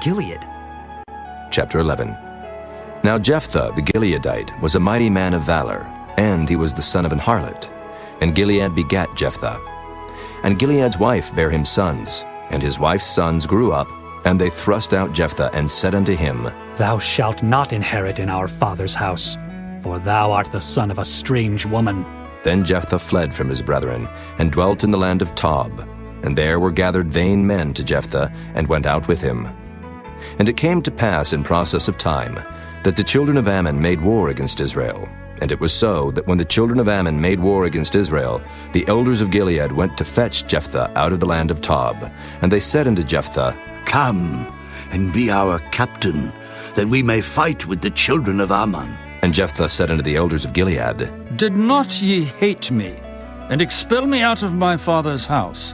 Gilead. Chapter 11. Now Jephthah the Gileadite was a mighty man of valor, and he was the son of an harlot. And Gilead begat Jephthah. And Gilead's wife bare him sons, and his wife's sons grew up, and they thrust out Jephthah, and said unto him, Thou shalt not inherit in our father's house, for thou art the son of a strange woman. Then Jephthah fled from his brethren, and dwelt in the land of Tob. And there were gathered vain men to Jephthah, and went out with him. And it came to pass in process of time, that the children of Ammon made war against Israel. And it was so, that when the children of Ammon made war against Israel, the elders of Gilead went to fetch Jephthah out of the land of Tob. And they said unto Jephthah, Come, and be our captain, that we may fight with the children of Ammon. And Jephthah said unto the elders of Gilead, Did not ye hate me, and expel me out of my father's house?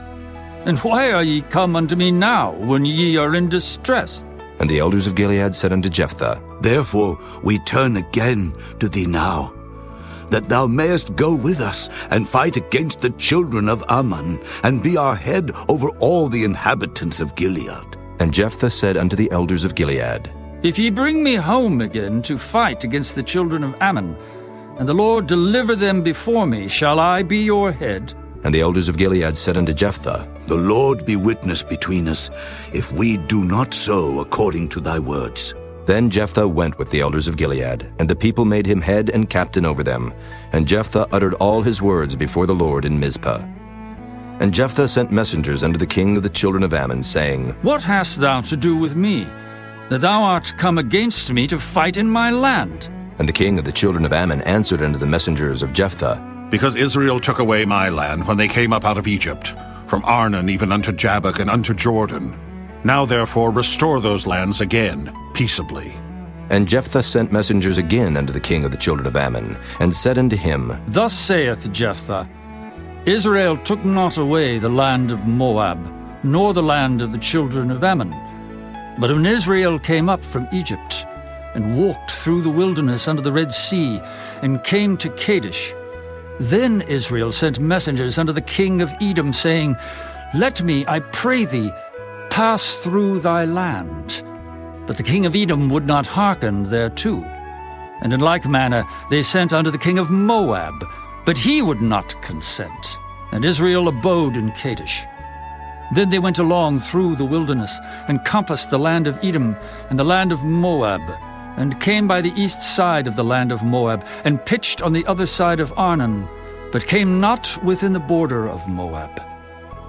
And why are ye come unto me now, when ye are in distress? And the elders of Gilead said unto Jephthah, Therefore we turn again to thee now, that thou mayest go with us, and fight against the children of Ammon, and be our head over all the inhabitants of Gilead. And Jephthah said unto the elders of Gilead, If ye bring me home again to fight against the children of Ammon, and the Lord deliver them before me, shall I be your head? And the elders of Gilead said unto Jephthah, The Lord be witness between us, if we do not so according to thy words. Then Jephthah went with the elders of Gilead, and the people made him head and captain over them. And Jephthah uttered all his words before the Lord in Mizpah. And Jephthah sent messengers unto the king of the children of Ammon, saying, What hast thou to do with me, that thou art come against me to fight in my land? And the king of the children of Ammon answered unto the messengers of Jephthah, Because Israel took away my land when they came up out of Egypt, from Arnon even unto Jabbok and unto Jordan. Now therefore restore those lands again, peaceably. And Jephthah sent messengers again unto the king of the children of Ammon, and said unto him, Thus saith Jephthah, Israel took not away the land of Moab, nor the land of the children of Ammon. But when Israel came up from Egypt, and walked through the wilderness under the Red Sea, and came to Kadesh, then Israel sent messengers unto the king of Edom, saying, Let me, I pray thee, pass through thy land. But the king of Edom would not hearken thereto. And in like manner they sent unto the king of Moab, but he would not consent. And Israel abode in Kadesh. Then they went along through the wilderness, and compassed the land of Edom and the land of Moab, and came by the east side of the land of Moab, and pitched on the other side of Arnon, but came not within the border of Moab.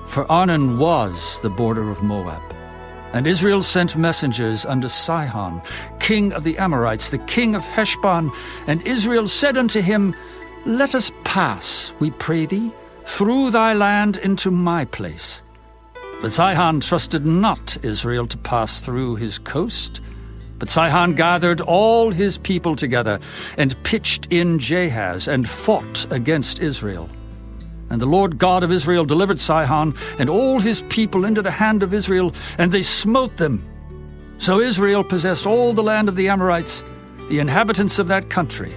For Arnon was the border of Moab. And Israel sent messengers unto Sihon, king of the Amorites, the king of Heshbon. And Israel said unto him, Let us pass, we pray thee, through thy land into my place. But Sihon trusted not Israel to pass through his coast. But Sihon gathered all his people together, and pitched in Jahaz, and fought against Israel. And the Lord God of Israel delivered Sihon and all his people into the hand of Israel, and they smote them. So Israel possessed all the land of the Amorites, the inhabitants of that country.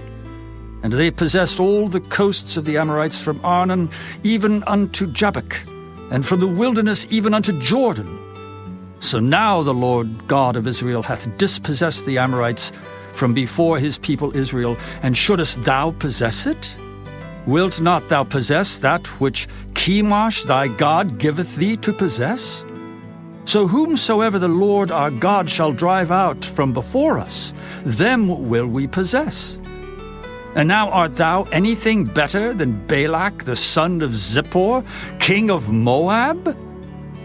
And they possessed all the coasts of the Amorites from Arnon even unto Jabbok, and from the wilderness even unto Jordan. So now the Lord God of Israel hath dispossessed the Amorites from before his people Israel, and shouldest thou possess it? Wilt not thou possess that which Chemosh thy God giveth thee to possess? So whomsoever the Lord our God shall drive out from before us, them will we possess. And now art thou anything better than Balak the son of Zippor, king of Moab?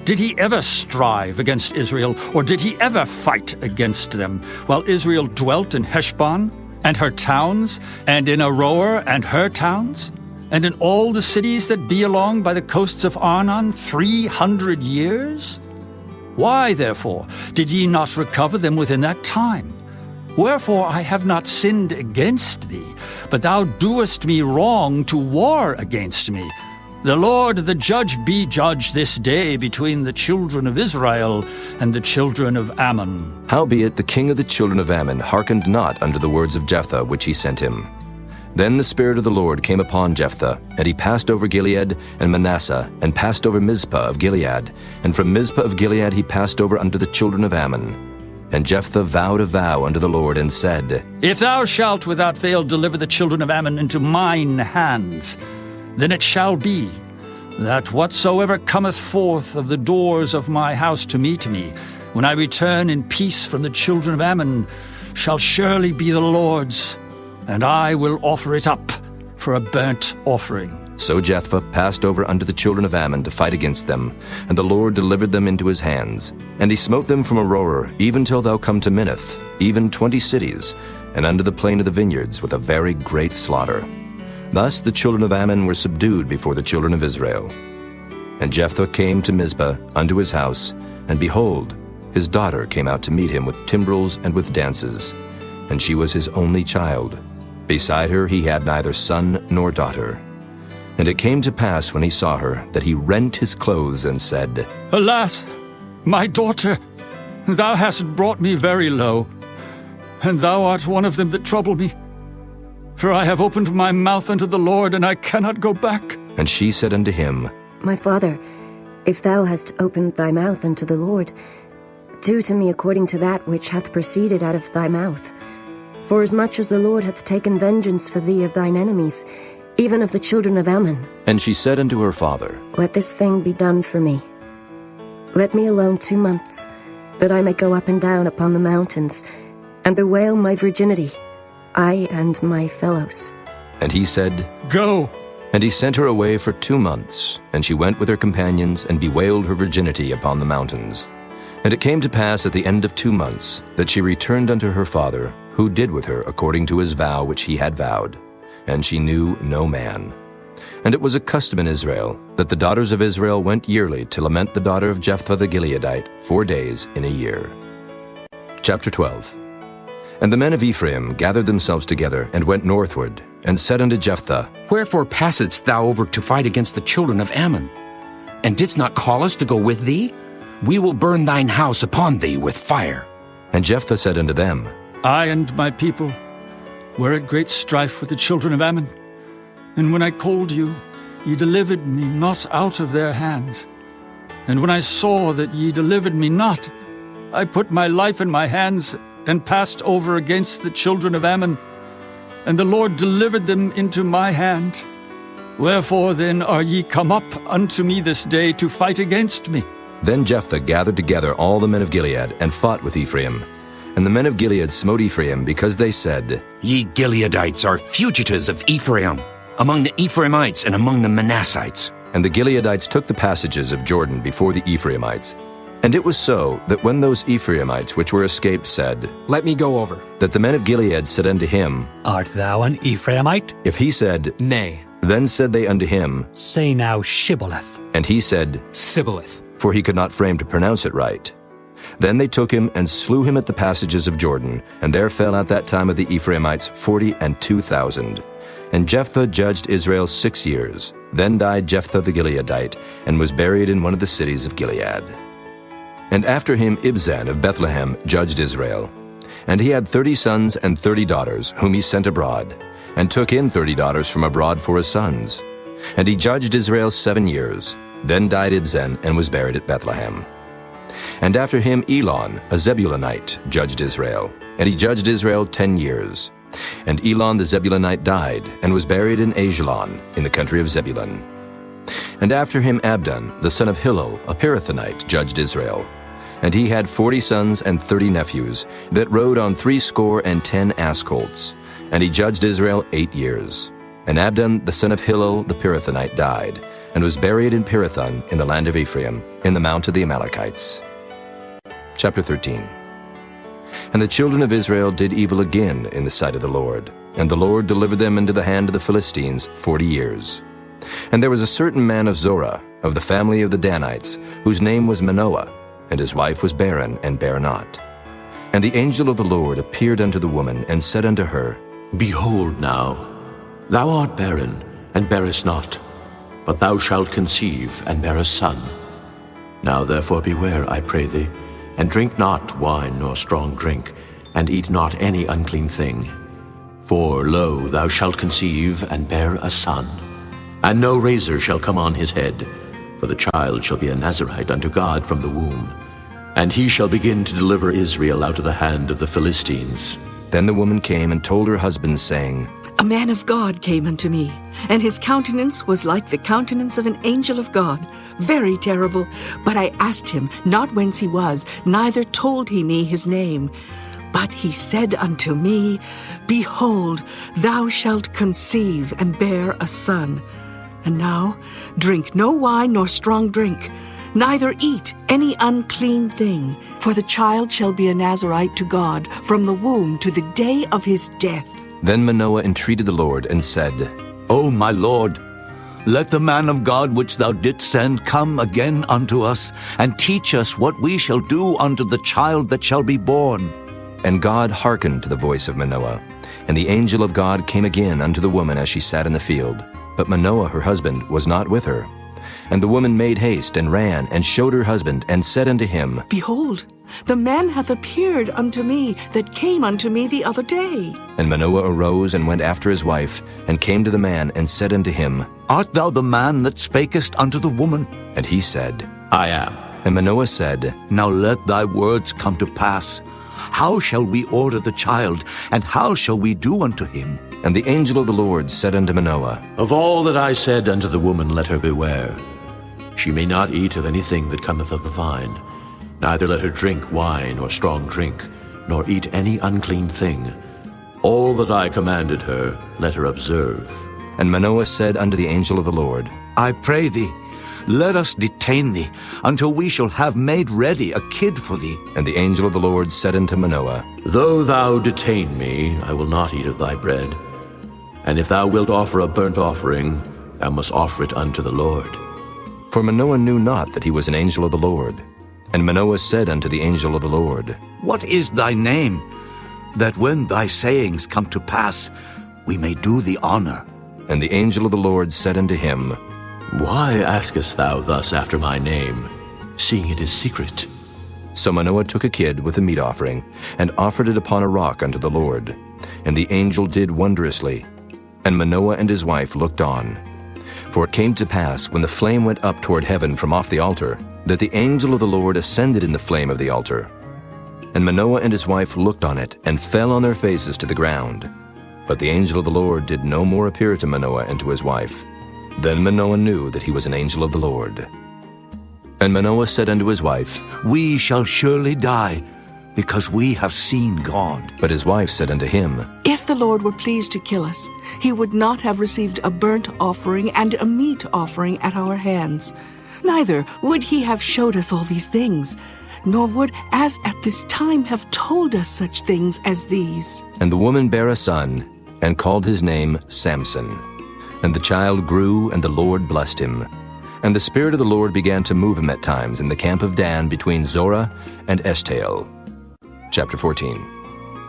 Did he ever strive against Israel, or did he ever fight against them, while Israel dwelt in Heshbon and her towns, and in Aroer and her towns, and in all the cities that be along by the coasts of Arnon 300 years? Why, therefore, did ye not recover them within that time? Wherefore I have not sinned against thee, but thou doest me wrong to war against me. The Lord the judge be judge this day between the children of Israel and the children of Ammon. Howbeit the king of the children of Ammon hearkened not unto the words of Jephthah which he sent him. Then the Spirit of the Lord came upon Jephthah, and he passed over Gilead and Manasseh, and passed over Mizpah of Gilead, and from Mizpah of Gilead he passed over unto the children of Ammon. And Jephthah vowed a vow unto the Lord, and said, If thou shalt without fail deliver the children of Ammon into mine hands, then it shall be that whatsoever cometh forth of the doors of my house to meet me, when I return in peace from the children of Ammon, shall surely be the Lord's, and I will offer it up for a burnt offering. So Jephthah passed over unto the children of Ammon to fight against them, and the Lord delivered them into his hands. And he smote them from Aroer, even till thou come to Minnith, even 20 cities, and unto the plain of the vineyards, with a very great slaughter. Thus the children of Ammon were subdued before the children of Israel. And Jephthah came to Mizpah unto his house, and behold, his daughter came out to meet him with timbrels and with dances, and she was his only child. Beside her he had neither son nor daughter. And it came to pass, when he saw her, that he rent his clothes, and said, Alas, my daughter, thou hast brought me very low, and thou art one of them that trouble me. For I have opened my mouth unto the Lord, and I cannot go back. And she said unto him, My father, if thou hast opened thy mouth unto the Lord, do to me according to that which hath proceeded out of thy mouth. Forasmuch as the Lord hath taken vengeance for thee of thine enemies, even of the children of Ammon. And she said unto her father, Let this thing be done for me. Let me alone 2 months, that I may go up and down upon the mountains, and bewail my virginity, I and my fellows. And he said, Go. And he sent her away for 2 months, and she went with her companions, and bewailed her virginity upon the mountains. And it came to pass at the end of 2 months, that she returned unto her father, who did with her according to his vow which he had vowed. And she knew no man. And it was a custom in Israel, that the daughters of Israel went yearly to lament the daughter of Jephthah the Gileadite 4 days in a year. Chapter 12. And the men of Ephraim gathered themselves together, and went northward, and said unto Jephthah, Wherefore passedst thou over to fight against the children of Ammon? And didst not call us to go with thee? We will burn thine house upon thee with fire. And Jephthah said unto them, I and my people were at great strife with the children of Ammon. And when I called you, ye delivered me not out of their hands. And when I saw that ye delivered me not, I put my life in my hands, and passed over against the children of Ammon. And the Lord delivered them into my hand. Wherefore then are ye come up unto me this day to fight against me? Then Jephthah gathered together all the men of Gilead, and fought with Ephraim. And the men of Gilead smote Ephraim, because they said, Ye Gileadites are fugitives of Ephraim, among the Ephraimites and among the Manassites. And the Gileadites took the passages of Jordan before the Ephraimites. And it was so, that when those Ephraimites which were escaped said, Let me go over. that the men of Gilead said unto him, Art thou an Ephraimite? If he said, Nay, then said they unto him, Say now Shibboleth. and he said, Sibboleth. for he could not frame to pronounce it right. Then they took him and slew him at the passages of Jordan, and there fell at that time of the Ephraimites 42,000. And Jephthah judged Israel 6 years. Then died Jephthah the Gileadite, and was buried in one of the cities of Gilead. And after him Ibzan of Bethlehem judged Israel. And he had 30 sons and 30 daughters, whom he sent abroad, and took in 30 daughters from abroad for his sons. And he judged Israel 7 years. Then died Ibzan, and was buried at Bethlehem. And after him Elon, a Zebulunite, judged Israel. And he judged Israel 10 years. And Elon the Zebulunite died, and was buried in Ajalon, in the country of Zebulun. And after him Abdon, the son of Hillel, a Pirathonite, judged Israel. And he had 40 sons and 30 nephews, that rode on 70 ass colts. And he judged Israel 8 years. And Abdon, the son of Hillel, the Pirathonite, died, and was buried in Pirathon, in the land of Ephraim, in the mount of the Amalekites. Chapter 13. And the children of Israel did evil again in the sight of the Lord, and the Lord delivered them into the hand of the Philistines 40 years. And there was a certain man of Zorah, of the family of the Danites, whose name was Manoah, and his wife was barren, and bare not. And the angel of the Lord appeared unto the woman, and said unto her, Behold now, thou art barren, and bearest not, but thou shalt conceive, and bear a son. Now therefore beware, I pray thee, and drink not wine nor strong drink, and eat not any unclean thing. For, lo, thou shalt conceive, and bear a son. And no razor shall come on his head, for the child shall be a Nazarite unto God from the womb. And he shall begin to deliver Israel out of the hand of the Philistines. Then the woman came and told her husband, saying, A man of God came unto me, and his countenance was like the countenance of an angel of God, very terrible. But I asked him not whence he was, neither told he me his name. But he said unto me, Behold, thou shalt conceive and bear a son. And now drink no wine nor strong drink, neither eat any unclean thing, for the child shall be a Nazarite to God from the womb to the day of his death. Then Manoah entreated the Lord and said, O my Lord, let the man of God which thou didst send come again unto us, and teach us what we shall do unto the child that shall be born. And God hearkened to the voice of Manoah. And the angel of God came again unto the woman as she sat in the field. But Manoah her husband was not with her. And the woman made haste, and ran, and showed her husband, and said unto him, Behold, the man hath appeared unto me that came unto me the other day. And Manoah arose and went after his wife, and came to the man, and said unto him, Art thou the man that spakest unto the woman? And he said, I am. And Manoah said, Now let thy words come to pass. How shall we order the child, and how shall we do unto him? And the angel of the Lord said unto Manoah, Of all that I said unto the woman, let her beware. She may not eat of anything that cometh of the vine, neither let her drink wine or strong drink, nor eat any unclean thing. All that I commanded her, let her observe. And Manoah said unto the angel of the Lord, I pray thee, let us detain thee, until we shall have made ready a kid for thee. And the angel of the Lord said unto Manoah, Though thou detain me, I will not eat of thy bread. And if thou wilt offer a burnt offering, thou must offer it unto the Lord. For Manoah knew not that he was an angel of the Lord. And Manoah said unto the angel of the Lord, What is thy name, that when thy sayings come to pass, we may do thee honor? And the angel of the Lord said unto him, Why askest thou thus after my name, seeing it is secret? So Manoah took a kid with a meat offering, and offered it upon a rock unto the Lord. And the angel did wondrously. And Manoah and his wife looked on. For it came to pass, when the flame went up toward heaven from off the altar, that the angel of the Lord ascended in the flame of the altar. And Manoah and his wife looked on it, and fell on their faces to the ground. But the angel of the Lord did no more appear to Manoah and to his wife. Then Manoah knew that he was an angel of the Lord. And Manoah said unto his wife, We shall surely die, because we have seen God. But his wife said unto him, If the Lord were pleased to kill us, he would not have received a burnt offering and a meat offering at our hands. Neither would he have showed us all these things, nor would, as at this time, have told us such things as these. And the woman bare a son, and called his name Samson. And the child grew, and the Lord blessed him. And the Spirit of the Lord began to move him at times in the camp of Dan between Zorah and Eshtaol. Chapter 14.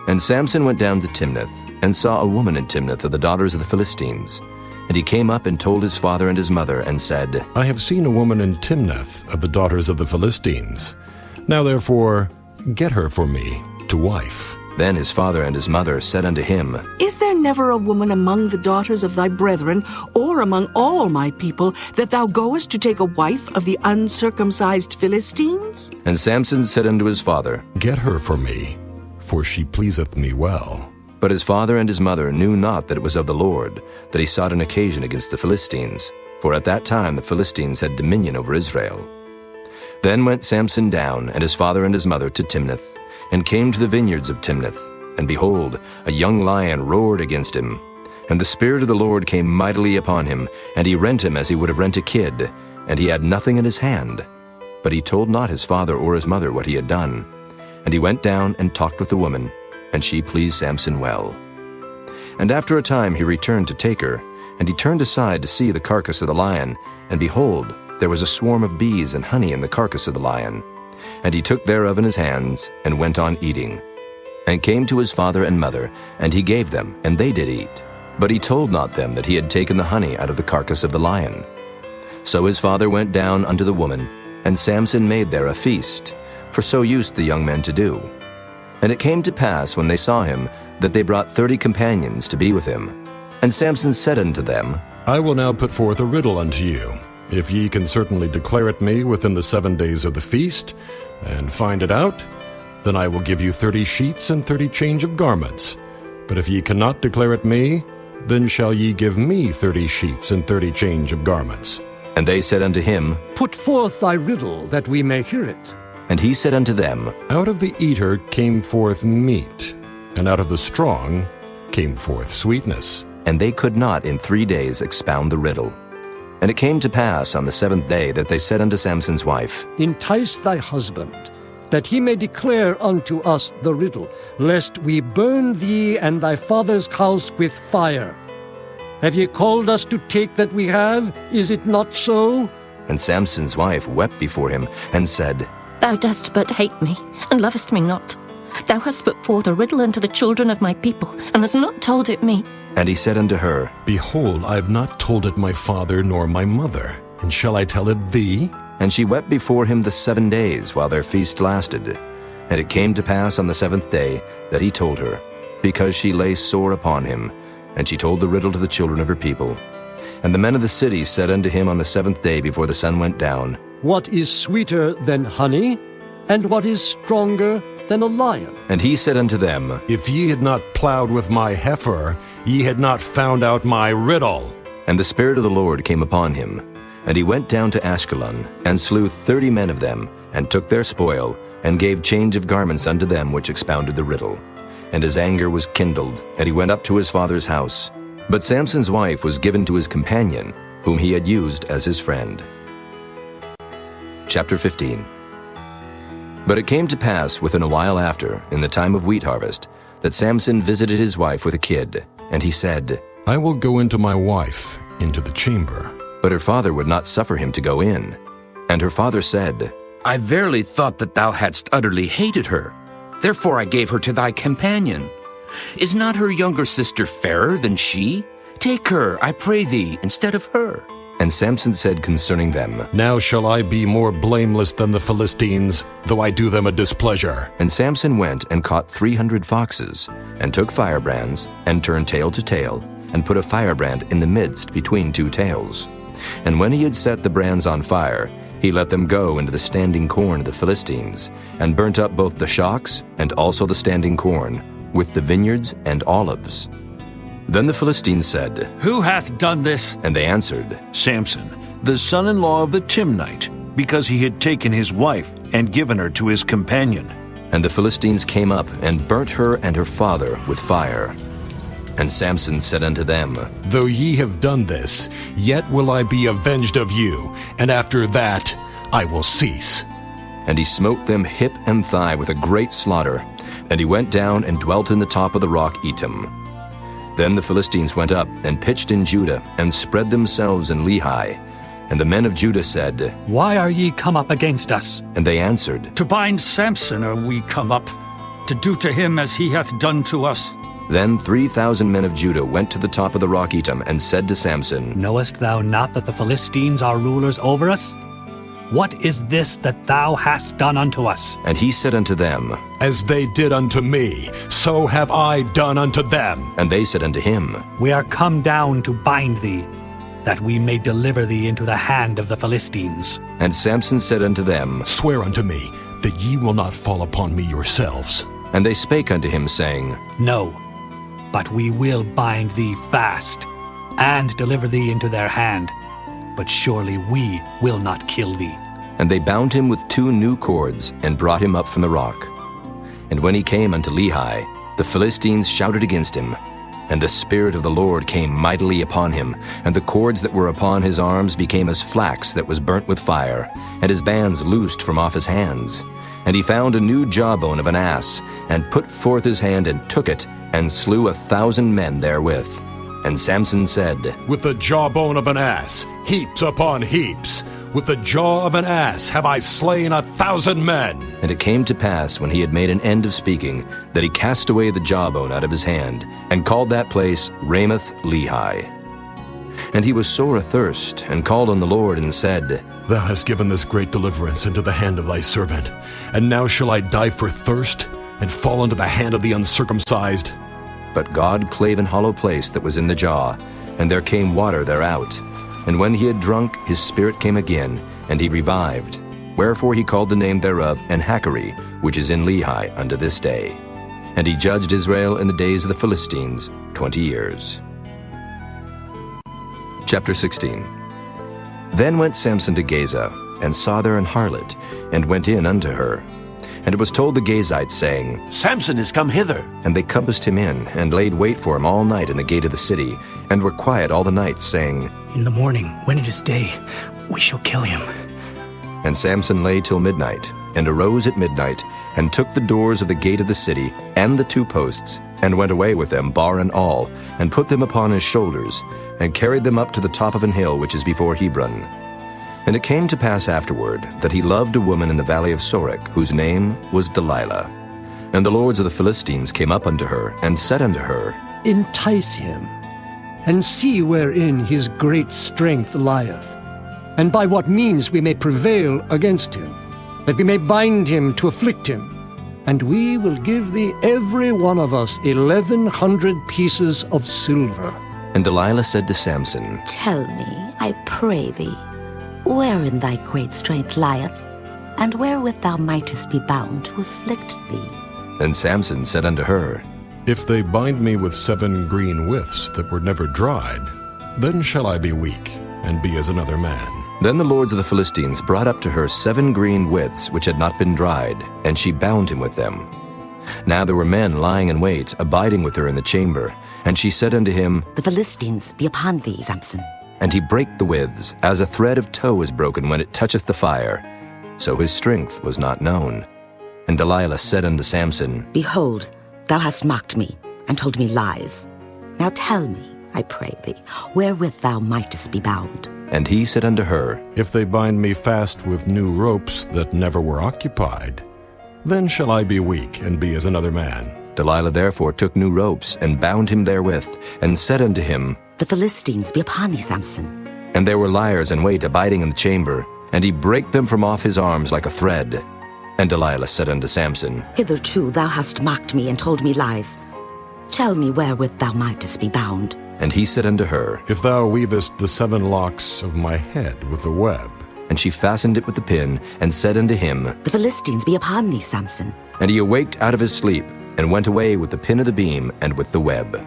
And Samson went down to Timnath, and saw a woman in Timnath of the daughters of the Philistines. And he came up and told his father and his mother, and said, I have seen a woman in Timnath of the daughters of the Philistines. Now therefore, get her for me to wife. Then his father and his mother said unto him, Is there never a woman among the daughters of thy brethren, or among all my people, that thou goest to take a wife of the uncircumcised Philistines? And Samson said unto his father, Get her for me, for she pleaseth me well. But his father and his mother knew not that it was of the Lord, that he sought an occasion against the Philistines. For at that time the Philistines had dominion over Israel. Then went Samson down, and his father and his mother, to Timnath, and came to the vineyards of Timnath. And behold, a young lion roared against him. And the Spirit of the Lord came mightily upon him, and he rent him as he would have rent a kid, and he had nothing in his hand. But he told not his father or his mother what he had done. And he went down and talked with the woman, and she pleased Samson well. And after a time he returned to take her, and he turned aside to see the carcass of the lion, and behold, there was a swarm of bees and honey in the carcass of the lion. And he took thereof in his hands, and went on eating. And came to his father and mother, and he gave them, and they did eat. But he told not them that he had taken the honey out of the carcass of the lion. So his father went down unto the woman, and Samson made there a feast, for so used the young men to do. And it came to pass, when they saw him, that they brought 30 companions to be with him. And Samson said unto them, I will now put forth a riddle unto you, If ye can certainly declare it me within the 7 days of the feast, and find it out, then I will give you 30 sheets and 30 change of garments. But if ye cannot declare it me, then shall ye give me 30 sheets and 30 change of garments. And they said unto him, Put forth thy riddle, that we may hear it. And he said unto them, Out of the eater came forth meat, and out of the strong came forth sweetness. And they could not in 3 days expound the riddle. And it came to pass on the 7th day that they said unto Samson's wife, Entice thy husband, that he may declare unto us the riddle, lest we burn thee and thy father's house with fire. Have ye called us to take that we have? Is it not so? And Samson's wife wept before him, and said, Thou dost but hate me, and lovest me not. Thou hast put forth a riddle unto the children of my people, and hast not told it me. And he said unto her, Behold, I have not told it my father nor my mother, and shall I tell it thee? And she wept before him the 7 days while their feast lasted. And it came to pass on the 7th day that he told her, because she lay sore upon him. And she told the riddle to the children of her people. And the men of the city said unto him on the 7th day before the sun went down, What is sweeter than honey, and what is stronger than a lion? And he said unto them, If ye had not plowed with my heifer, ye had not found out my riddle. And the Spirit of the Lord came upon him. And he went down to Ashkelon, and slew 30 men of them, and took their spoil, and gave change of garments unto them which expounded the riddle. And his anger was kindled, and he went up to his father's house. But Samson's wife was given to his companion, whom he had used as his friend. Chapter 15. But it came to pass within a while after, in the time of wheat harvest, that Samson visited his wife with a kid. And he said, I will go into my wife, into the chamber. But her father would not suffer him to go in. And her father said, I verily thought that thou hadst utterly hated her. Therefore I gave her to thy companion. Is not her younger sister fairer than she? Take her, I pray thee, instead of her. And Samson said concerning them, Now shall I be more blameless than the Philistines, though I do them a displeasure. And Samson went and caught 300 foxes, and took firebrands, and turned tail to tail, and put a firebrand in the midst between 2 tails. And when he had set the brands on fire, he let them go into the standing corn of the Philistines, and burnt up both the shocks and also the standing corn, with the vineyards and olives. Then the Philistines said, Who hath done this? And they answered, Samson, the son-in-law of the Timnite, because he had taken his wife and given her to his companion. And the Philistines came up and burnt her and her father with fire. And Samson said unto them, Though ye have done this, yet will I be avenged of you, and after that I will cease. And he smote them hip and thigh with a great slaughter. And he went down and dwelt in the top of the rock Etam. Then the Philistines went up and pitched in Judah, and spread themselves in Lehi. And the men of Judah said, Why are ye come up against us? And they answered, To bind Samson are we come up, to do to him as he hath done to us. Then 3,000 men of Judah went to the top of the rock Etam, and said to Samson, Knowest thou not that the Philistines are rulers over us? What is this that thou hast done unto us? And he said unto them, As they did unto me, so have I done unto them. And they said unto him, We are come down to bind thee, that we may deliver thee into the hand of the Philistines. And Samson said unto them, Swear unto me that ye will not fall upon me yourselves. And they spake unto him, saying, No, but we will bind thee fast, and deliver thee into their hand. But surely we will not kill thee. And they bound him with 2 new cords, and brought him up from the rock. And when he came unto Lehi, the Philistines shouted against him. And the Spirit of the Lord came mightily upon him, and the cords that were upon his arms became as flax that was burnt with fire, and his bands loosed from off his hands. And he found a new jawbone of an ass, and put forth his hand and took it, and slew 1,000 men therewith. And Samson said, With the jawbone of an ass, heaps upon heaps. With the jaw of an ass have I slain 1,000 men. And it came to pass, when he had made an end of speaking, that he cast away the jawbone out of his hand, and called that place Ramoth Lehi. And he was sore athirst, and called on the Lord, and said, Thou hast given this great deliverance into the hand of thy servant, and now shall I die for thirst, and fall into the hand of the uncircumcised? But God clave an hollow place that was in the jaw, and there came water thereout. And when he had drunk, his spirit came again, and he revived. Wherefore he called the name thereof Enhakkore, which is in Lehi unto this day. And he judged Israel in the days of the Philistines 20 years. Chapter 16. Then went Samson to Gaza, and saw there an harlot, and went in unto her. And it was told the Gazites, saying, Samson is come hither. And they compassed him in, and laid wait for him all night in the gate of the city, and were quiet all the night, saying, In the morning, when it is day, we shall kill him. And Samson lay till midnight, and arose at midnight, and took the doors of the gate of the city, and the 2 posts, and went away with them, bar and all, and put them upon his shoulders, and carried them up to the top of an hill which is before Hebron. And it came to pass afterward that he loved a woman in the valley of Sorek, whose name was Delilah. And the lords of the Philistines came up unto her, and said unto her, Entice him, and see wherein his great strength lieth, and by what means we may prevail against him, that we may bind him to afflict him. And we will give thee every one of us 1,100 pieces of silver. And Delilah said to Samson, Tell me, I pray thee, wherein thy great strength lieth, and wherewith thou mightest be bound to afflict thee. And Samson said unto her, If they bind me with 7 green withs that were never dried, then shall I be weak, and be as another man. Then the lords of the Philistines brought up to her 7 green withs which had not been dried, and she bound him with them. Now there were men lying in wait, abiding with her in the chamber. And she said unto him, The Philistines be upon thee, Samson. And he brake the withs, as a thread of tow is broken when it toucheth the fire. So his strength was not known. And Delilah said unto Samson, Behold, thou hast mocked me, and told me lies. Now tell me, I pray thee, wherewith thou mightest be bound. And he said unto her, If they bind me fast with new ropes that never were occupied, then shall I be weak, and be as another man. Delilah therefore took new ropes, and bound him therewith, and said unto him, The Philistines be upon thee, Samson. And there were liers in wait abiding in the chamber, and he brake them from off his arms like a thread. And Delilah said unto Samson, Hitherto thou hast mocked me, and told me lies. Tell me wherewith thou mightest be bound. And he said unto her, If thou weavest the 7 locks of my head with the web. And she fastened it with the pin, and said unto him, The Philistines be upon thee, Samson. And he awaked out of his sleep, and went away with the pin of the beam, and with the web.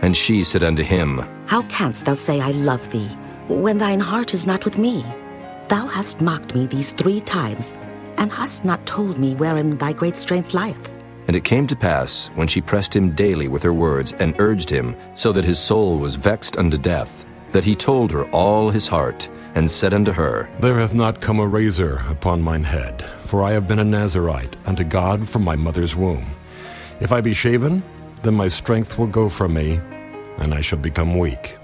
And she said unto him, How canst thou say, I love thee, when thine heart is not with me? Thou hast mocked me these 3 times, and hast not told me wherein thy great strength lieth. And it came to pass, when she pressed him daily with her words, and urged him, so that his soul was vexed unto death, that he told her all his heart, and said unto her, There hath not come a razor upon mine head, for I have been a Nazarite unto God from my mother's womb. If I be shaven, then my strength will go from me, and I shall become weak,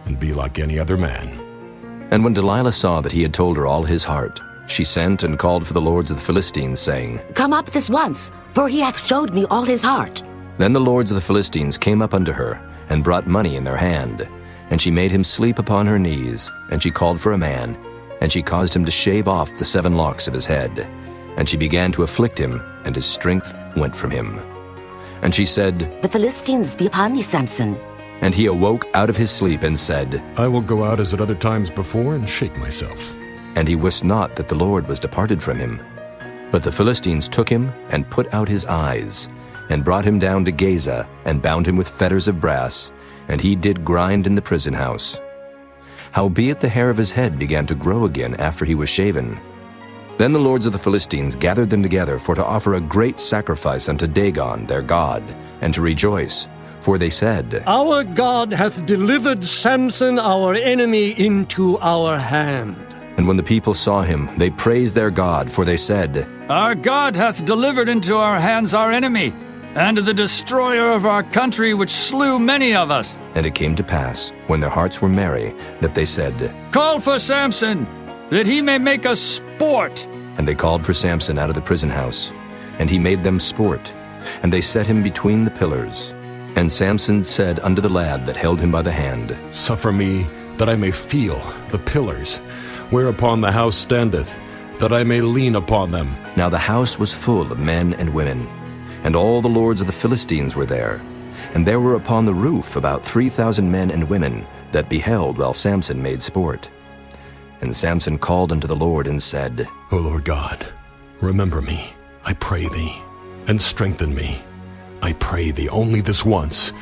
and be like any other man. And when Delilah saw that he had told her all his heart, she sent and called for the lords of the Philistines, saying, Come up this once, for he hath showed me all his heart. Then the lords of the Philistines came up unto her, and brought money in their hand. And she made him sleep upon her knees, and she called for a man, and she caused him to shave off the 7 locks of his head. And she began to afflict him, and his strength went from him. And she said, The Philistines be upon thee, Samson. And he awoke out of his sleep, and said, I will go out as at other times before, and shake myself. And he wist not that the Lord was departed from him. But the Philistines took him, and put out his eyes, and brought him down to Gaza, and bound him with fetters of brass, and he did grind in the prison house. Howbeit the hair of his head began to grow again after he was shaven. Then the lords of the Philistines gathered them together for to offer a great sacrifice unto Dagon their god, and to rejoice. For they said, Our God hath delivered Samson our enemy into our hand. And when the people saw him, they praised their God, for they said, Our God hath delivered into our hands our enemy, and the destroyer of our country, which slew many of us. And it came to pass, when their hearts were merry, that they said, Call for Samson, that he may make us sport. And they called for Samson out of the prison house, and he made them sport, and they set him between the pillars. And Samson said unto the lad that held him by the hand, Suffer me, that I may feel the pillars, whereupon the house standeth, that I may lean upon them. Now the house was full of men and women, and all the lords of the Philistines were there. And there were upon the roof about 3,000 men and women that beheld while Samson made sport. And Samson called unto the Lord and said, O Lord God, remember me, I pray thee, and strengthen me. I pray thee only this once,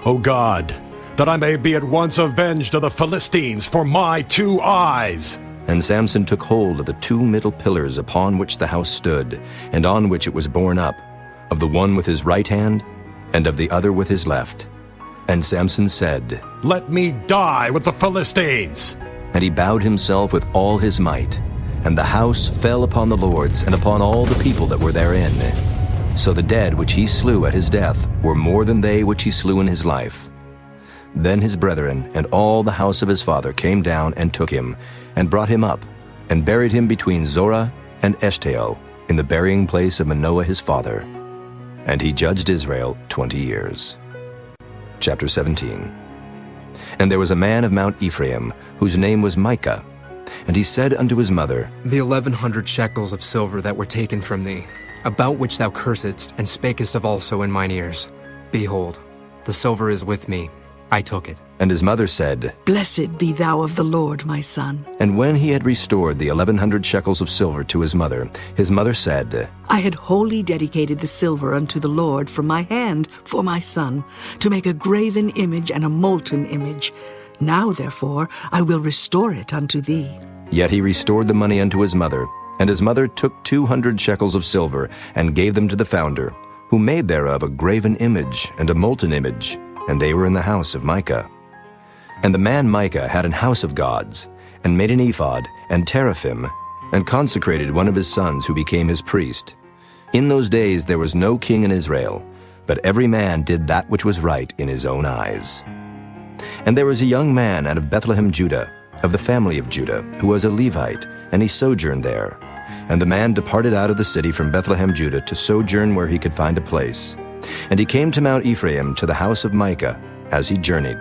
O God, that I may be at once avenged of the Philistines for my 2 eyes. And Samson took hold of the 2 middle pillars upon which the house stood, and on which it was borne up, of the one with his right hand, and of the other with his left. And Samson said, Let me die with the Philistines. And he bowed himself with all his might, and the house fell upon the lords and upon all the people that were therein. So the dead which he slew at his death were more than they which he slew in his life. Then his brethren and all the house of his father came down and took him, and brought him up, and buried him between Zorah and Eshtaol, in the burying place of Manoah his father. And he judged Israel 20 years. Chapter 17. And there was a man of Mount Ephraim, whose name was Micah. And he said unto his mother, The 1,100 shekels of silver that were taken from thee, about which thou cursedst, and spakest of also in mine ears. Behold, the silver is with me, I took it. And his mother said, Blessed be thou of the Lord, my son. And when he had restored the 1,100 shekels of silver to his mother said, I had wholly dedicated the silver unto the Lord from my hand for my son, to make a graven image and a molten image. Now, therefore, I will restore it unto thee. Yet he restored the money unto his mother, and his mother took 200 shekels of silver, and gave them to the founder, who made thereof a graven image and a molten image, and they were in the house of Micah. And the man Micah had an house of gods, and made an ephod and teraphim, and consecrated one of his sons who became his priest. In those days there was no king in Israel, but every man did that which was right in his own eyes. And there was a young man out of Bethlehem, Judah, of the family of Judah, who was a Levite, and he sojourned there. And the man departed out of the city from Bethlehem, Judah, to sojourn where he could find a place. And he came to Mount Ephraim, to the house of Micah, as he journeyed.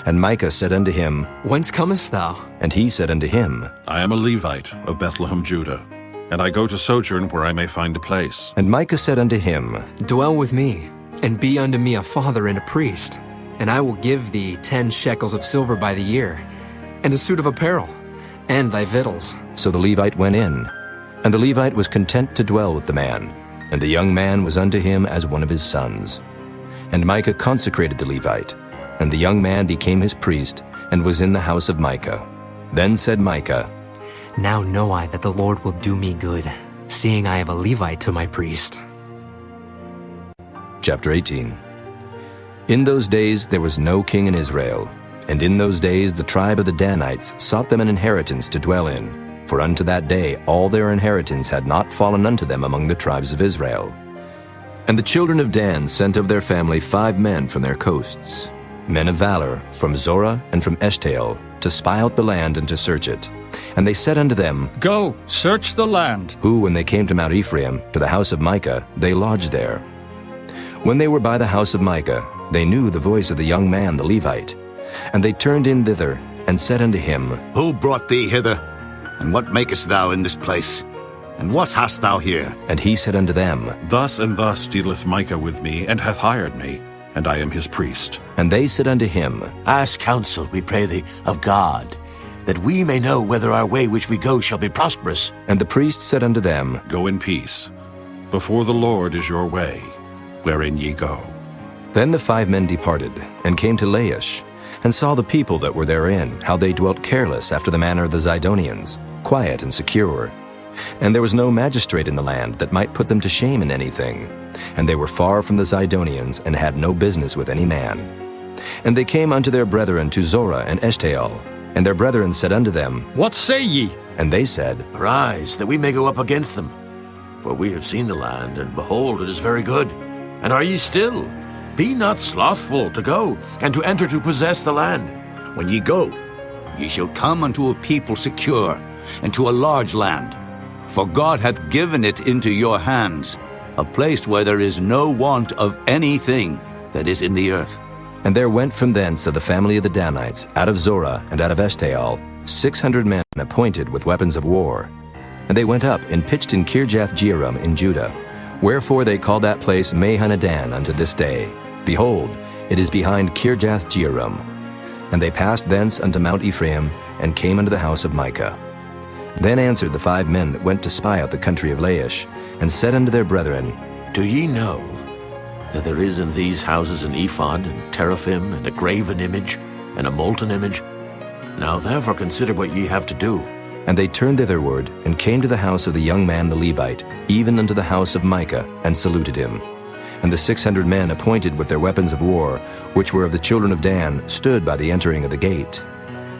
And Micah said unto him, Whence comest thou? And he said unto him, I am a Levite of Bethlehem, Judah, and I go to sojourn where I may find a place. And Micah said unto him, Dwell with me, and be unto me a father and a priest, and I will give thee 10 shekels of silver by the year, and a suit of apparel, and thy victuals. So the Levite went in, and the Levite was content to dwell with the man, and the young man was unto him as one of his sons. And Micah consecrated the Levite, and the young man became his priest, and was in the house of Micah. Then said Micah, Now know I that the Lord will do me good, seeing I have a Levite to my priest. Chapter 18. In those days there was no king in Israel, and in those days the tribe of the Danites sought them an inheritance to dwell in, for unto that day all their inheritance had not fallen unto them among the tribes of Israel. And the children of Dan sent of their family 5 men from their coasts, men of valor, from Zorah and from Eshtaol, to spy out the land and to search it. And they said unto them, Go, search the land. Who, when they came to Mount Ephraim, to the house of Micah, they lodged there. When they were by the house of Micah, they knew the voice of the young man the Levite. And they turned in thither, and said unto him, Who brought thee hither? And what makest thou in this place? And what hast thou here? And he said unto them, Thus and thus dealeth Micah with me, and hath hired me, and I am his priest. And they said unto him, Ask counsel, we pray thee, of God, that we may know whether our way which we go shall be prosperous. And the priest said unto them, Go in peace. Before the Lord is your way, wherein ye go. Then the 5 men departed, and came to Laish, and saw the people that were therein, how they dwelt careless after the manner of the Zidonians, quiet and secure. And there was no magistrate in the land that might put them to shame in anything. And they were far from the Zidonians, and had no business with any man. And they came unto their brethren to Zorah and Eshtaol. And their brethren said unto them, What say ye? And they said, Arise, that we may go up against them. For we have seen the land, and behold, it is very good. And are ye still? Be not slothful to go, and to enter to possess the land. When ye go, ye shall come unto a people secure, and to a large land. For God hath given it into your hands, a place where there is no want of anything that is in the earth. And there went from thence of the family of the Danites, out of Zorah and out of Eshtaol, 600 men appointed with weapons of war. And they went up and pitched in Kirjath-jearim in Judah. Wherefore they call that place Mahanadan unto this day. Behold, It is behind Kirjath-jearim. And they passed thence unto Mount Ephraim, and came unto the house of Micah. Then answered the 5 men that went to spy out the country of Laish, and said unto their brethren, Do ye know that there is in these houses an ephod, and teraphim, and a graven image, and a molten image? Now therefore consider what ye have to do. And they turned thitherward, and came to the house of the young man the Levite, even unto the house of Micah, and saluted him. And the 600 men appointed with their weapons of war, which were of the children of Dan, stood by the entering of the gate.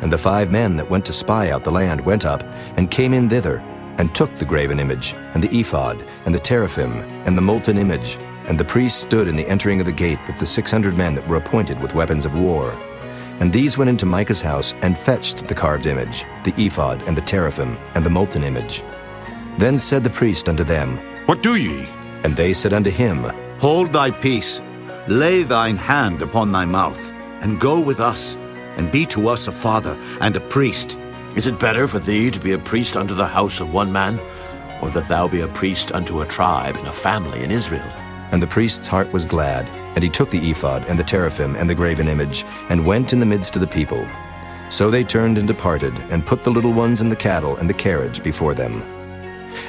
And the 5 men that went to spy out the land went up, and came in thither, and took the graven image, and the ephod, and the teraphim, and the molten image. And the priests stood in the entering of the gate with the 600 men that were appointed with weapons of war. And these went into Micah's house, and fetched the carved image, the ephod, and the teraphim, and the molten image. Then said the priest unto them, What do ye? And they said unto him, Hold thy peace, lay thine hand upon thy mouth, and go with us, and be to us a father and a priest. Is it better for thee to be a priest unto the house of one man, or that thou be a priest unto a tribe and a family in Israel? And the priest's heart was glad, and he took the ephod, and the teraphim, and the graven image, and went in the midst of the people. So they turned and departed, and put the little ones and the cattle and the carriage before them.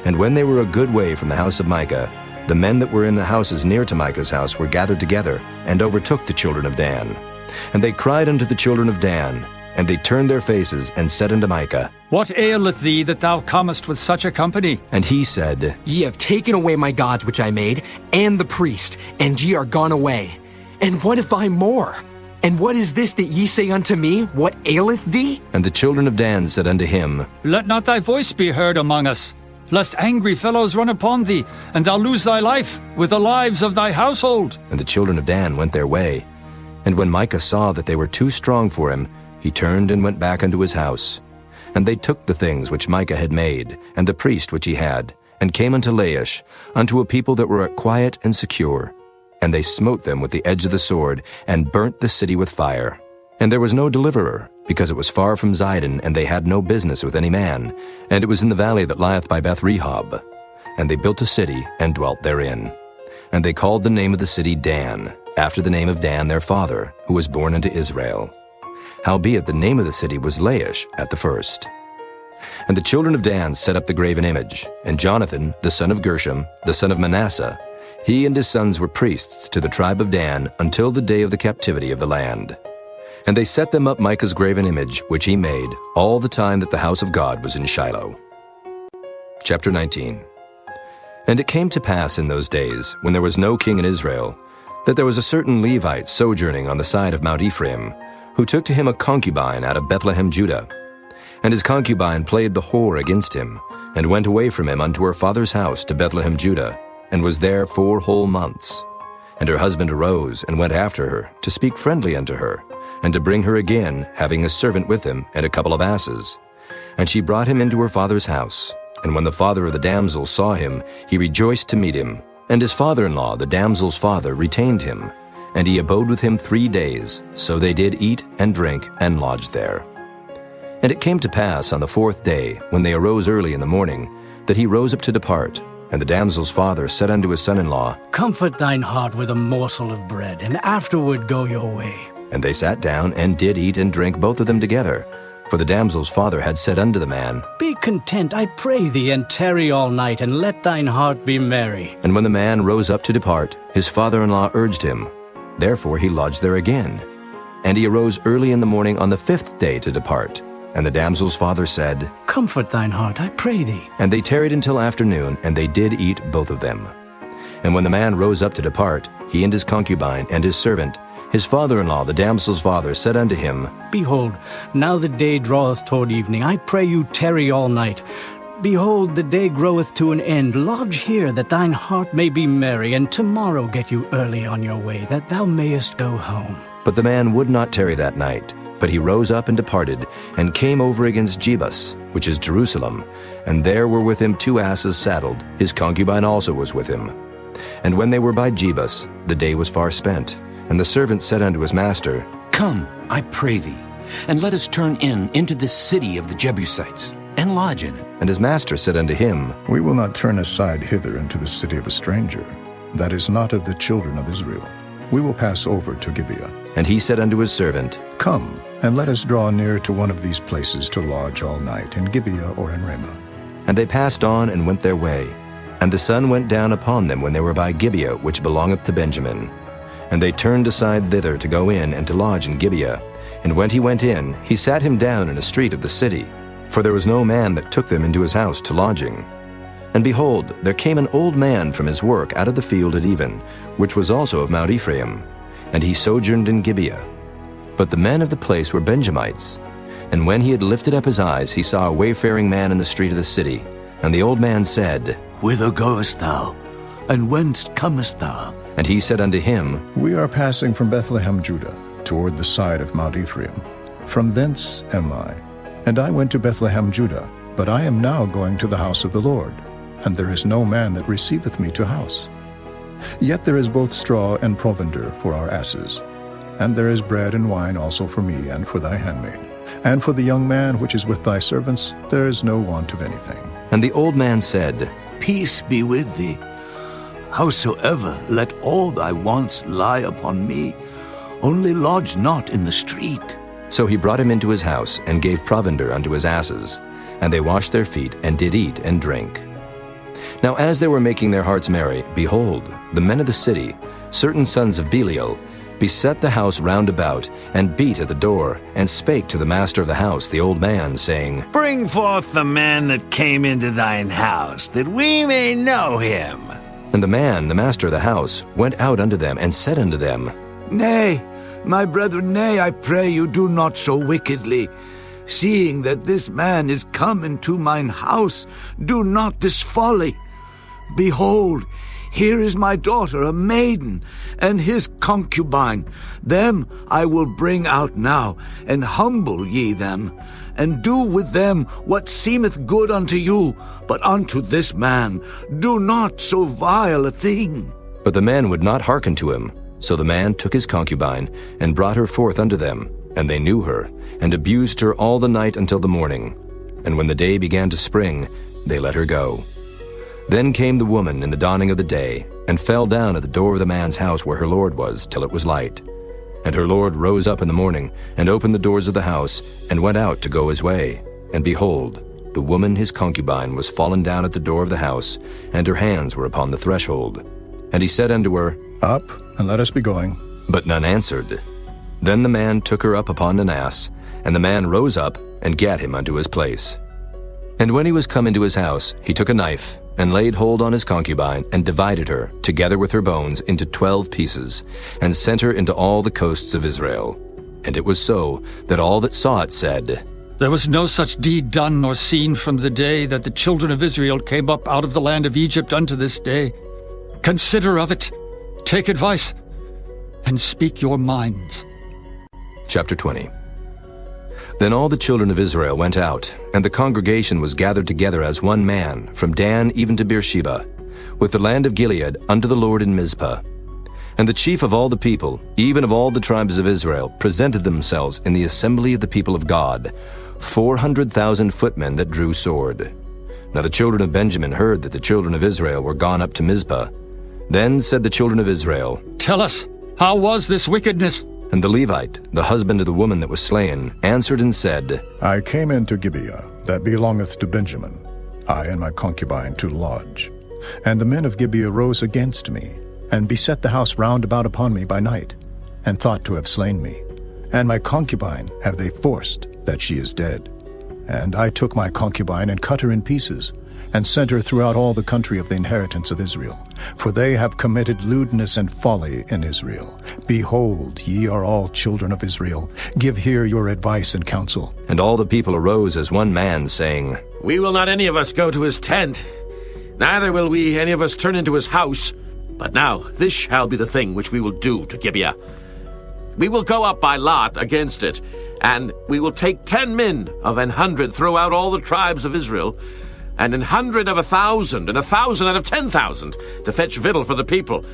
And when they were a good way from the house of Micah, the men that were in the houses near to Micah's house were gathered together, and overtook the children of Dan. And they cried unto the children of Dan, and they turned their faces, and said unto Micah, What aileth thee that thou comest with such a company? And he said, Ye have taken away my gods which I made, and the priest, and ye are gone away. And what if I more? And what is this that ye say unto me? What aileth thee? And the children of Dan said unto him, Let not thy voice be heard among us, lest angry fellows run upon thee, and thou lose thy life with the lives of thy household. And the children of Dan went their way. And when Micah saw that they were too strong for him, he turned and went back unto his house. And they took the things which Micah had made, and the priest which he had, and came unto Laish, unto a people that were quiet and secure. And they smote them with the edge of the sword, and burnt the city with fire. And there was no deliverer, because it was far from Zidon, and they had no business with any man. And it was in the valley that lieth by Beth-rehob. And they built a city, and dwelt therein. And they called the name of the city Dan, after the name of Dan their father, who was born unto Israel. Howbeit the name of the city was Laish at the first. And the children of Dan set up the graven image, and Jonathan, the son of Gershom, the son of Manasseh, he and his sons were priests to the tribe of Dan until the day of the captivity of the land. And they set them up Micah's graven image, which he made, all the time that the house of God was in Shiloh. Chapter 19. And it came to pass in those days, when there was no king in Israel, that there was a certain Levite sojourning on the side of Mount Ephraim, who took to him a concubine out of Bethlehem, Judah. And his concubine played the whore against him, and went away from him unto her father's house to Bethlehem, Judah, and was there 4 whole months. And her husband arose, and went after her, to speak friendly unto her, and to bring her again, having a servant with him, and a couple of asses. And she brought him into her father's house. And when the father of the damsel saw him, he rejoiced to meet him. And his father-in-law, the damsel's father, retained him. And he abode with him 3 days. So they did eat and drink, and lodged there. And it came to pass on the 4th day, when they arose early in the morning, that he rose up to depart. And the damsel's father said unto his son-in-law, Comfort thine heart with a morsel of bread, and afterward go your way. And they sat down, and did eat and drink both of them together. For the damsel's father had said unto the man, Be content, I pray thee, and tarry all night, and let thine heart be merry. And when the man rose up to depart, his father-in-law urged him. Therefore he lodged there again. And he arose early in the morning on the 5th day to depart. And the damsel's father said, Comfort thine heart, I pray thee. And they tarried until afternoon, and they did eat both of them. And when the man rose up to depart, he and his concubine and his servant, his father-in-law, the damsel's father, said unto him, Behold, now the day draweth toward evening. I pray you tarry all night. Behold, the day groweth to an end. Lodge here, that thine heart may be merry, and tomorrow get you early on your way, that thou mayest go home. But the man would not tarry that night. But he rose up and departed, and came over against Jebus, which is Jerusalem. And there were with him 2 asses saddled. His concubine also was with him. And when they were by Jebus, the day was far spent. And the servant said unto his master, Come, I pray thee, and let us turn into this city of the Jebusites, and lodge in it. And his master said unto him, We will not turn aside hither into the city of a stranger, that is not of the children of Israel. we will pass over to Gibeah. And he said unto his servant, Come, and let us draw near to one of these places to lodge all night, in Gibeah or in Ramah. And they passed on and went their way. And the sun went down upon them when they were by Gibeah, which belongeth to Benjamin. And they turned aside thither to go in and to lodge in Gibeah. And when he went in, he sat him down in a street of the city, for there was no man that took them into his house to lodging. And behold, there came an old man from his work out of the field at even, which was also of Mount Ephraim, and he sojourned in Gibeah. But the men of the place were Benjamites. And when he had lifted up his eyes, he saw a wayfaring man in the street of the city. And the old man said, Whither goest thou, and whence comest thou? And he said unto him, We are passing from Bethlehem, Judah, toward the side of Mount Ephraim. From thence am I. And I went to Bethlehem, Judah, but I am now going to the house of the Lord, and there is no man that receiveth me to house. Yet there is both straw and provender for our asses, and there is bread and wine also for me and for thy handmaid. And for the young man which is with thy servants, there is no want of anything. And the old man said, Peace be with thee. Howsoever, let all thy wants lie upon me, only lodge not in the street. So he brought him into his house, and gave provender unto his asses. And they washed their feet, and did eat and drink. Now as they were making their hearts merry, behold, the men of the city, certain sons of Belial, beset the house round about, and beat at the door, and spake to the master of the house, the old man, saying, Bring forth the man that came into thine house, that we may know him. And the man, the master of the house, went out unto them, and said unto them, Nay, my brethren, nay, I pray you, do not so wickedly. Seeing that this man is come into mine house, do not this folly. Behold, here is my daughter, a maiden, and his concubine. Them I will bring out now, and humble ye them, and do with them what seemeth good unto you, but unto this man do not so vile a thing. But the men would not hearken to him. So the man took his concubine, and brought her forth unto them, and they knew her, and abused her all the night until the morning. And when the day began to spring, they let her go. Then came the woman in the dawning of the day, and fell down at the door of the man's house where her lord was, till it was light. And her lord rose up in the morning, and opened the doors of the house, and went out to go his way. And behold, the woman his concubine was fallen down at the door of the house, and her hands were upon the threshold. And he said unto her, Up, and let us be going. But none answered. Then the man took her up upon an ass, and the man rose up, and gat him unto his place. And when he was come into his house, he took a knife, and laid hold on his concubine, and divided her, together with her bones, into 12 pieces, and sent her into all the coasts of Israel. And it was so, that all that saw it said, There was no such deed done nor seen from the day that the children of Israel came up out of the land of Egypt unto this day. Consider of it, take advice, and speak your minds. Chapter 20. Then all the children of Israel went out, and the congregation was gathered together as one man, from Dan even to Beersheba, with the land of Gilead unto the Lord in Mizpah. And the chief of all the people, even of all the tribes of Israel, presented themselves in the assembly of the people of God, 400,000 footmen that drew sword. Now the children of Benjamin heard that the children of Israel were gone up to Mizpah. Then said the children of Israel, Tell us, how was this wickedness? And the Levite, the husband of the woman that was slain, answered and said, I came into Gibeah, that belongeth to Benjamin, I and my concubine to lodge. And the men of Gibeah rose against me, and beset the house round about upon me by night, and thought to have slain me. And my concubine have they forced, that she is dead. And I took my concubine, and cut her in pieces, and sent her throughout all the country of the inheritance of Israel. For they have committed lewdness and folly in Israel. Behold, ye are all children of Israel. Give here your advice and counsel. And all the people arose as one man, saying, We will not any of us go to his tent, neither will we any of us turn into his house. But now this shall be the thing which we will do to Gibeah. We will go up by lot against it, and we will take 10 men of 100 throughout all the tribes of Israel, and 100 of 1,000, and 1,000 out of 10,000, to fetch victual for the people,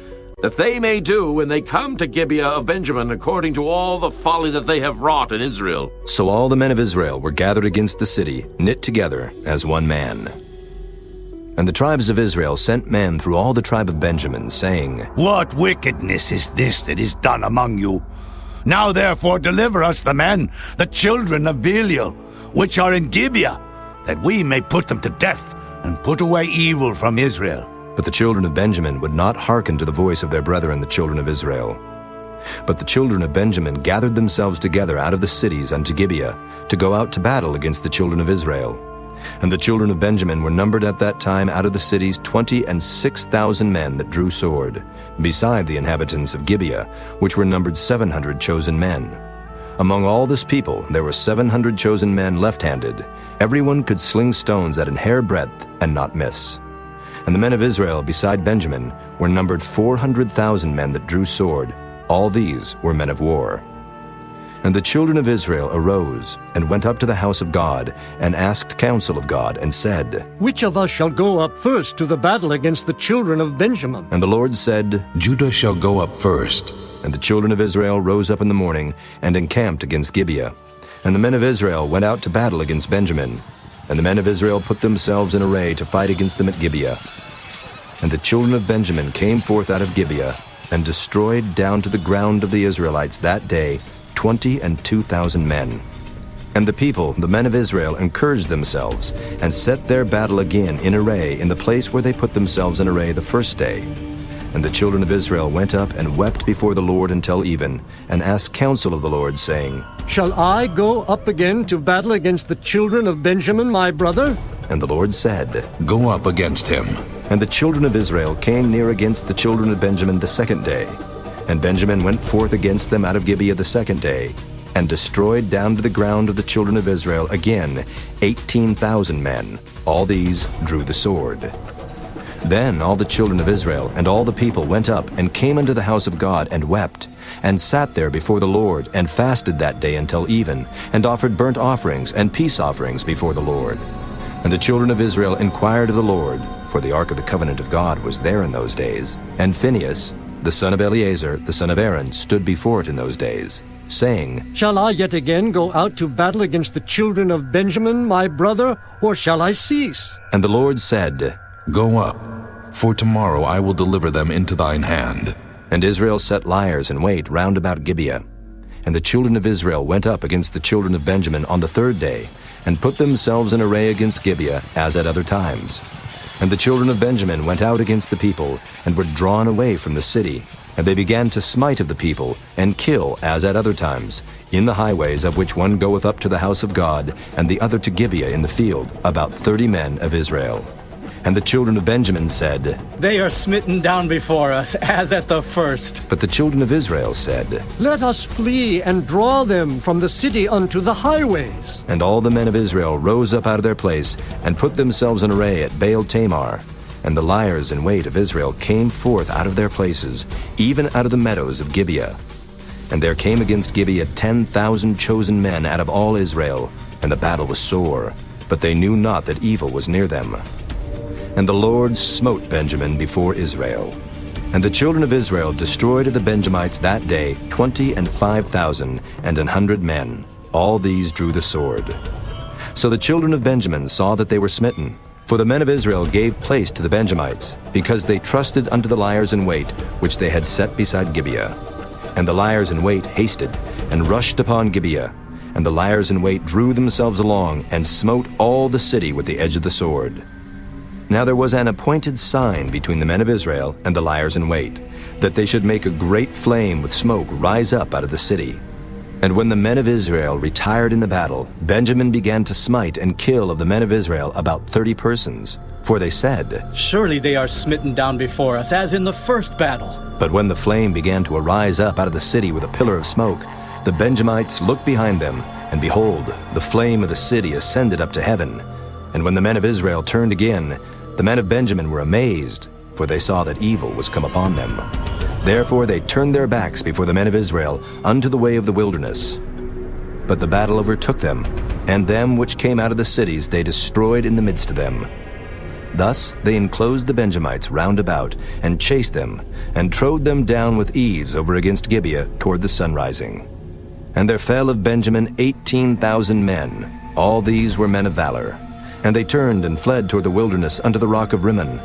that they may do when they come to Gibeah of Benjamin according to all the folly that they have wrought in Israel. So all the men of Israel were gathered against the city, knit together as one man. And the tribes of Israel sent men through all the tribe of Benjamin, saying, What wickedness is this that is done among you? Now therefore deliver us the men, the children of Belial, which are in Gibeah, that we may put them to death, and put away evil from Israel. But the children of Benjamin would not hearken to the voice of their brethren the children of Israel. But the children of Benjamin gathered themselves together out of the cities unto Gibeah, to go out to battle against the children of Israel. And the children of Benjamin were numbered at that time out of the cities 26,000 men that drew sword, beside the inhabitants of Gibeah, which were numbered 700 chosen men. Among all this people there were 700 chosen men left-handed. Everyone could sling stones at an hair breadth and not miss. And the men of Israel beside Benjamin were numbered 400,000 men that drew sword. All these were men of war. And the children of Israel arose and went up to the house of God, and asked counsel of God, and said, Which of us shall go up first to the battle against the children of Benjamin? And the Lord said, Judah shall go up first. And the children of Israel rose up in the morning, and encamped against Gibeah. And the men of Israel went out to battle against Benjamin. And the men of Israel put themselves in array to fight against them at Gibeah. And the children of Benjamin came forth out of Gibeah, and destroyed down to the ground of the Israelites that day 22,000 men. And the people, the men of Israel, encouraged themselves, and set their battle again in array in the place where they put themselves in array the first day. And the children of Israel went up and wept before the Lord until even, and asked counsel of the Lord, saying, Shall I go up again to battle against the children of Benjamin, my brother? And the Lord said, Go up against him. And the children of Israel came near against the children of Benjamin the second day. And Benjamin went forth against them out of Gibeah the second day, and destroyed down to the ground of the children of Israel again 18,000 men. All these drew the sword. Then all the children of Israel and all the people went up and came unto the house of God, and wept, and sat there before the Lord, and fasted that day until even, and offered burnt offerings and peace offerings before the Lord. And the children of Israel inquired of the Lord, for the ark of the covenant of God was there in those days. And Phinehas, the son of Eleazar, the son of Aaron, stood before it in those days, saying, Shall I yet again go out to battle against the children of Benjamin, my brother, or shall I cease? And the Lord said, Go up, for tomorrow I will deliver them into thine hand. And Israel set liers in wait round about Gibeah. And the children of Israel went up against the children of Benjamin on the third day, and put themselves in array against Gibeah, as at other times. And the children of Benjamin went out against the people, and were drawn away from the city. And they began to smite of the people, and kill, as at other times, in the highways, of which one goeth up to the house of God, and the other to Gibeah in the field, about 30 men of Israel. And the children of Benjamin said, They are smitten down before us, as at the first. But the children of Israel said, Let us flee and draw them from the city unto the highways. And all the men of Israel rose up out of their place, and put themselves in array at Baal Tamar. And the liers in wait of Israel came forth out of their places, even out of the meadows of Gibeah. And there came against Gibeah 10,000 chosen men out of all Israel, and the battle was sore, but they knew not that evil was near them. And the Lord smote Benjamin before Israel. And the children of Israel destroyed of the Benjamites that day 25,100 men. All these drew the sword. So the children of Benjamin saw that they were smitten. For the men of Israel gave place to the Benjamites, because they trusted unto the liers in wait, which they had set beside Gibeah. And the liers in wait hasted, and rushed upon Gibeah. And the liers in wait drew themselves along, and smote all the city with the edge of the sword. Now there was an appointed sign between the men of Israel and the liers in wait, that they should make a great flame with smoke rise up out of the city. And when the men of Israel retired in the battle, Benjamin began to smite and kill of the men of Israel about 30 persons. For they said, Surely they are smitten down before us, as in the first battle. But when the flame began to arise up out of the city with a pillar of smoke, the Benjamites looked behind them, and behold, the flame of the city ascended up to heaven. And when the men of Israel turned again, the men of Benjamin were amazed, for they saw that evil was come upon them. Therefore they turned their backs before the men of Israel unto the way of the wilderness. But the battle overtook them, and them which came out of the cities they destroyed in the midst of them. Thus they enclosed the Benjamites round about, and chased them, and trode them down with ease over against Gibeah toward the sunrising. And there fell of Benjamin 18,000 men. All these were men of valor. And they turned and fled toward the wilderness unto the rock of Rimmon.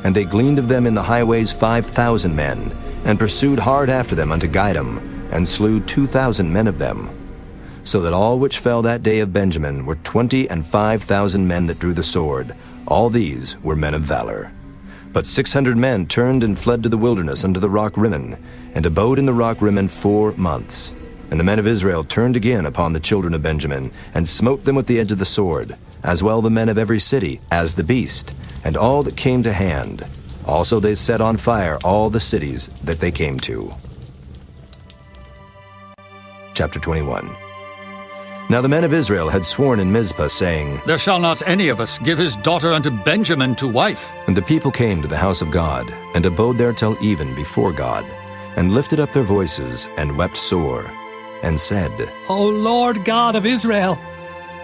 And they gleaned of them in the highways 5,000 men, and pursued hard after them unto Gidom, and slew 2,000 men of them. So that all which fell that day of Benjamin were 25,000 men that drew the sword. All these were men of valor. But 600 men turned and fled to the wilderness unto the rock Rimmon, and abode in the rock Rimmon 4 months. And the men of Israel turned again upon the children of Benjamin, and smote them with the edge of the sword, as well the men of every city as the beast, and all that came to hand. Also they set on fire all the cities that they came to. Chapter 21. Now the men of Israel had sworn in Mizpah, saying, There shall not any of us give his daughter unto Benjamin to wife. And the people came to the house of God, and abode there till even before God, and lifted up their voices, and wept sore, and said, O Lord God of Israel,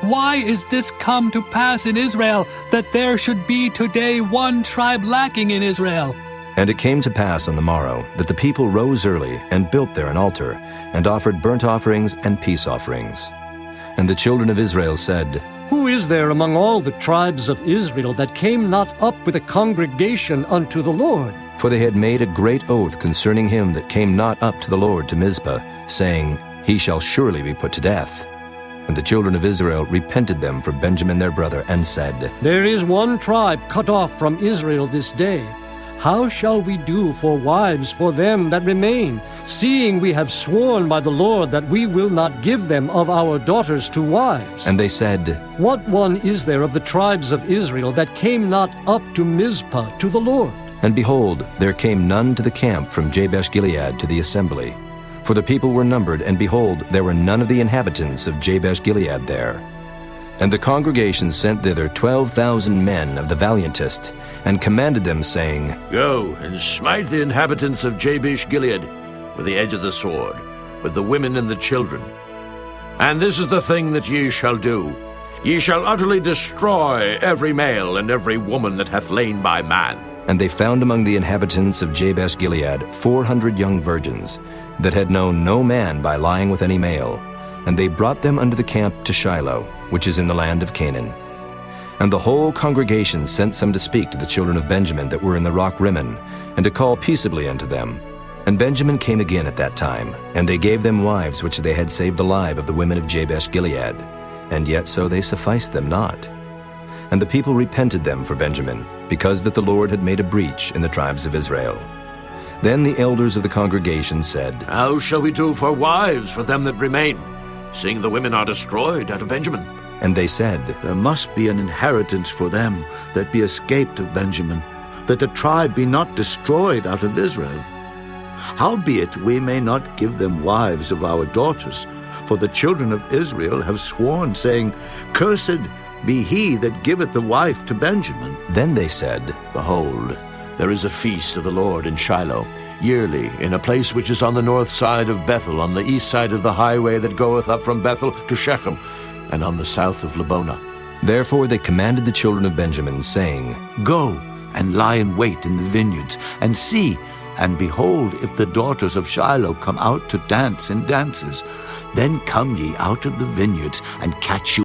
why is this come to pass in Israel, that there should be today one tribe lacking in Israel? And it came to pass on the morrow, that the people rose early, and built there an altar, and offered burnt offerings and peace offerings. And the children of Israel said, Who is there among all the tribes of Israel that came not up with a congregation unto the Lord? For they had made a great oath concerning him that came not up to the Lord to Mizpah, saying, He shall surely be put to death. And the children of Israel repented them for Benjamin their brother, and said, There is one tribe cut off from Israel this day. How shall we do for wives for them that remain, seeing we have sworn by the Lord that we will not give them of our daughters to wives? And they said, What one is there of the tribes of Israel that came not up to Mizpah to the Lord? And behold, there came none to the camp from Jabesh-Gilead to the assembly. For the people were numbered, and behold, there were none of the inhabitants of Jabesh-Gilead there. And the congregation sent thither 12,000 men of the valiantest, and commanded them, saying, Go and smite the inhabitants of Jabesh-Gilead with the edge of the sword, with the women and the children. And this is the thing that ye shall do. Ye shall utterly destroy every male and every woman that hath lain by man. And they found among the inhabitants of Jabesh-Gilead 400 young virgins, that had known no man by lying with any male. And they brought them unto the camp to Shiloh, which is in the land of Canaan. And the whole congregation sent some to speak to the children of Benjamin that were in the rock Rimmon, and to call peaceably unto them. And Benjamin came again at that time, and they gave them wives which they had saved alive of the women of Jabesh-Gilead, and yet so they sufficed them not. And the people repented them for Benjamin, because that the Lord had made a breach in the tribes of Israel. Then the elders of the congregation said, How shall we do for wives for them that remain, seeing the women are destroyed out of Benjamin? And they said, There must be an inheritance for them that be escaped of Benjamin, that the tribe be not destroyed out of Israel. Howbeit we may not give them wives of our daughters, for the children of Israel have sworn, saying, Cursed be he that giveth the wife to Benjamin. Then they said, Behold, there is a feast of the Lord in Shiloh, yearly, in a place which is on the north side of Bethel, on the east side of the highway that goeth up from Bethel to Shechem, and on the south of Lebonah. Therefore they commanded the children of Benjamin, saying, Go and lie in wait in the vineyards, and see, and behold, if the daughters of Shiloh come out to dance in dances, then come ye out of the vineyards, and catch you